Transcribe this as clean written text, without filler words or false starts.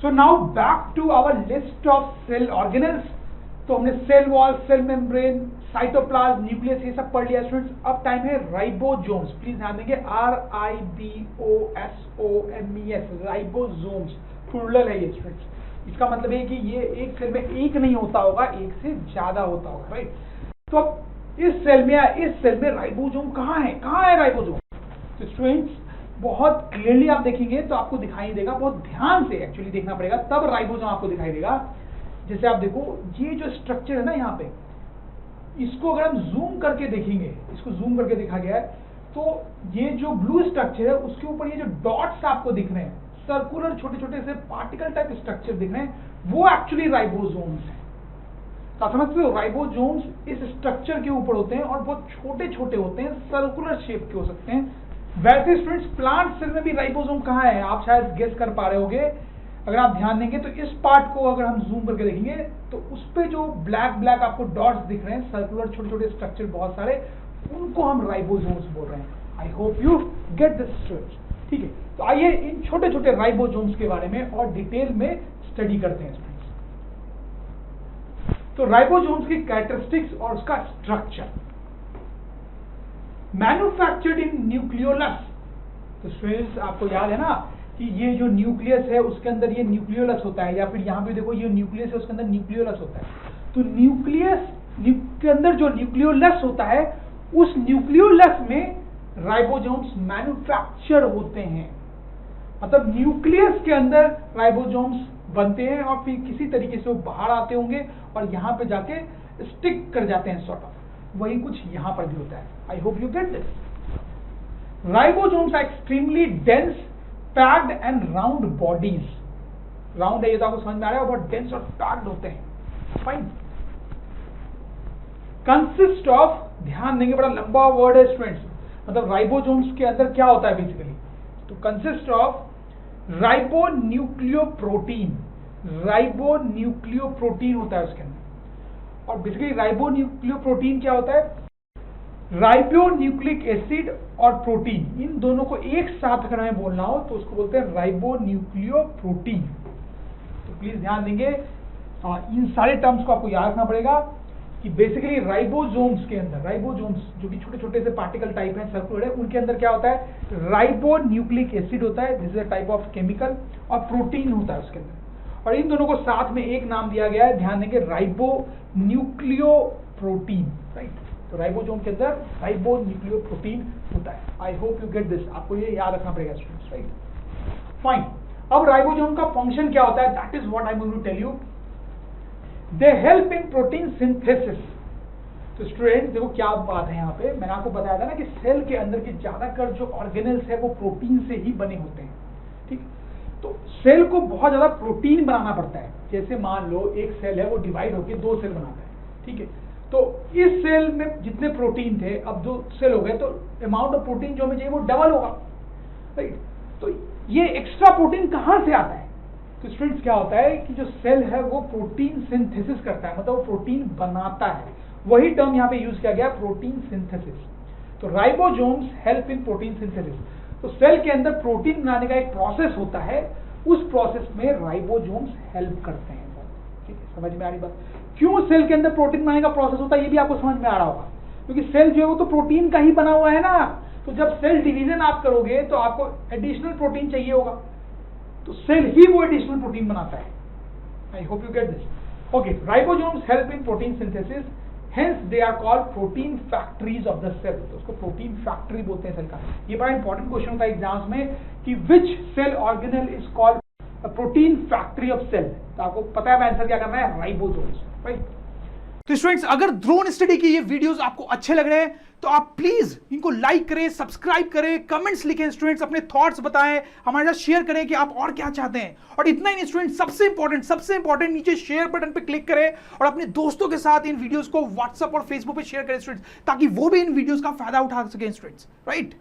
So now back to our list of cell organelles. तो हमने cell wall, cell membrane, cytoplasm, nucleus ये सब पढ़ लिया स्टूडेंट्स। अब टाइम है राइबोसोम्स। प्लीज ध्यान देंगे, RIBOSOMES, राइबोसोम्स प्लूरल है ये स्टूडेंट्स। इसका मतलब है कि ये एक सेल में एक नहीं होता होगा, एक से ज्यादा होता होगा, राइट। तो अब इस सेल में राइबोसोम कहाँ है राइबोसोम? तो स्टूडेंट्स बहुत क्लियरली आप देखेंगे तो आपको दिखाई देगा, बहुत ध्यान से एक्चुअली देखना पड़ेगा तब राइबोसोम आपको दिखाई देगा। जैसे आप देखो ये जो स्ट्रक्चर है ना यहाँ पे, इसको अगर हम जूम करके देखेंगे, इसको जूम करके देखा गया है, तो ये जो ब्लू स्ट्रक्चर है उसके ऊपर ये जो डॉट्स आपको दिख रहे हैं, सर्कुलर छोटे छोटे से पार्टिकल टाइप स्ट्रक्चर दिख रहे हैं, वो एक्चुअली राइबोसोम्स हैं। तो आप समझते हो, राइबोसोम्स इस स्ट्रक्चर के ऊपर होते हैं और बहुत छोटे छोटे होते हैं, सर्कुलर शेप के हो सकते हैं। वैसे स्टूडेंट्स प्लांट सेल में भी राइबोसोम कहाँ है, आप शायद गेस कर पा रहे होंगे। अगर आप ध्यान देंगे तो इस पार्ट को अगर हम जूम करके देखेंगे तो उस पे जो ब्लैक आपको डॉट्स दिख रहे हैं, सर्कुलर छोटे छोटे स्ट्रक्चर बहुत सारे, उनको हम राइबोसोम्स बोल रहे हैं। आई hope you get this students, ठीक है। तो आइए इन छोटे छोटे राइबोसोम्स के बारे में और डिटेल में स्टडी करते हैं स्टूडेंट्स। तो राइबोसोम्स की कैरेक्टरिस्टिक्स और उसका स्ट्रक्चर। Manufactured in nucleolus. तो स्टूडेंट्स आपको याद है ना कि ये जो न्यूक्लियस है उसके अंदर ये न्यूक्लियोलस होता है, या फिर यहाँ पे देखो ये न्यूक्लियस है उसके अंदर न्यूक्लियोलस होता है। तो न्यूक्लियस के अंदर जो न्यूक्लियोलस होता है, उस न्यूक्लियोलस में राइबोसोम्स मैन्युफैक्चर होते हैं। मतलब न्यूक्लियस के अंदर राइबोसोम्स बनते हैं और फिर किसी तरीके से वो बाहर आते होंगे और यहाँ पे जाके स्टिक कर जाते हैं सॉर्ट ऑफ। वही कुछ यहाँ पर भी होता है। I hope you get this. Ribosomes are extremely dense, packed and round bodies. Round है ये तो आपको समझ में आ रहा है, बहुत डेंस और पैक्ड होते हैं। फाइन। कंसिस्ट ऑफ, ध्यान देंगे बड़ा लंबा वर्ड है स्टूडेंट्स, मतलब राइबोसोम्स के अंदर क्या होता है बेसिकली। तो कंसिस्ट ऑफ राइबोन्यूक्लियोप्रोटीन। राइबोन्यूक्लियोप्रोटीन होता है उसके अंदर। और बेसिकली राइबोन्यूक्लियोप्रोटीन क्या होता है, राइबोन्यूक्लिक एसिड और प्रोटीन, इन दोनों को एक साथ अगर हमें बोलना हो तो उसको बोलते हैं राइबोन्यूक्लियोप्रोटीन। तो प्लीज ध्यान देंगे, इन सारे टर्म्स को आपको याद रखना पड़ेगा कि बेसिकली राइबोसोम्स के अंदर, राइबोसोम्स जो कि छोटे छोटे से पार्टिकल टाइप हैं, सर्कुलर है, उनके अंदर क्या होता है, राइबोन्यूक्लिक एसिड होता है, this is a type of chemical, और प्रोटीन होता है उसके अंदर। और इन दोनों को साथ में एक नाम दिया गया है, ध्यान देंगे, राइबोन्यूक्लियोप्रोटीन, राइट। तो राइबोसोम के अंदर राइबोन्यूक्लियोप्रोटीन होता है। I hope you get this, आपको ये याद रखना पड़ेगा स्टूडेंट्स, राइट। फाइन। अब राइबोसोम का फंक्शन क्या होता है, that is what I am going to tell you. They help in protein synthesis. तो स्टूडेंट देखो क्या बात है यहाँ पे, मैंने आपको बताया था ना कि सेल के अंदर के ज्यादातर जो ऑर्गेनल्स है वो प्रोटीन से ही बने होते हैं, ठीक। तो सेल को बहुत ज्यादा प्रोटीन बनाना पड़ता है। जैसे मान लो एक सेल है, वो डिवाइड होकर 2 सेल बनाता है, ठीक है। तो इस सेल में जितने प्रोटीन थे, अब 2 सेल हो गए, तो अमाउंट ऑफ प्रोटीन जो हमें चाहिए वो डबल होगा, राइट। तो ये एक्स्ट्रा प्रोटीन कहाँ से आता है? तो स्टूडेंट्स क्या होता है कि जो सेल है वो प्रोटीन सिंथेसिस करता है, मतलब वो प्रोटीन बनाता है। वही टर्म यहाँ पे यूज किया गया, प्रोटीन सिंथेसिस। तो ribosomes help in protein synthesis. तो सेल के अंदर प्रोटीन बनाने का एक प्रोसेस होता है, उस प्रोसेस में राइबोसोम्स हेल्प करते हैं, ठीक है। समझ में आ रही बात? क्यों सेल के अंदर प्रोटीन बनाने का प्रोसेस होता है, ये भी आपको समझ में आ रहा होगा, क्योंकि सेल जो है वो तो प्रोटीन का ही बना हुआ है ना। तो जब सेल डिवीजन आप करोगे तो आपको एडिशनल प्रोटीन चाहिए होगा, तो सेल ही वो एडिशनल प्रोटीन बनाता है। I hope you get this. Okay, ribosomes help in protein synthesis, hence they are called protein factories of the cell. तो उसको प्रोटीन फैक्ट्री बोलते हैं सेल का। ये बड़ा इंपॉर्टेंट क्वेश्चन होता है एग्जाम्स में कि which cell organelle is called protein factory of cell. तो आपको पता है आंसर क्या करना है, राइबोसोम्स, राइट। तो स्टूडेंट्स, अगर ड्रोन स्टडी के ये वीडियोस आपको अच्छे लग रहे हैं तो आप प्लीज इनको लाइक करें, सब्सक्राइब करें, कमेंट्स लिखें स्टूडेंट्स, अपने थॉट्स बताएं, हमारे साथ शेयर करें कि आप और क्या चाहते हैं। और इतना ही नहीं स्टूडेंट्स, सबसे इंपॉर्टेंट नीचे शेयर बटन पे क्लिक करें और अपने दोस्तों के साथ इन वीडियोस को व्हाट्सएप और फेसबुक पे शेयर करें स्टूडेंट्स, ताकि वो भी इन वीडियोस का फायदा उठा सकें स्टूडेंट्स, राइट।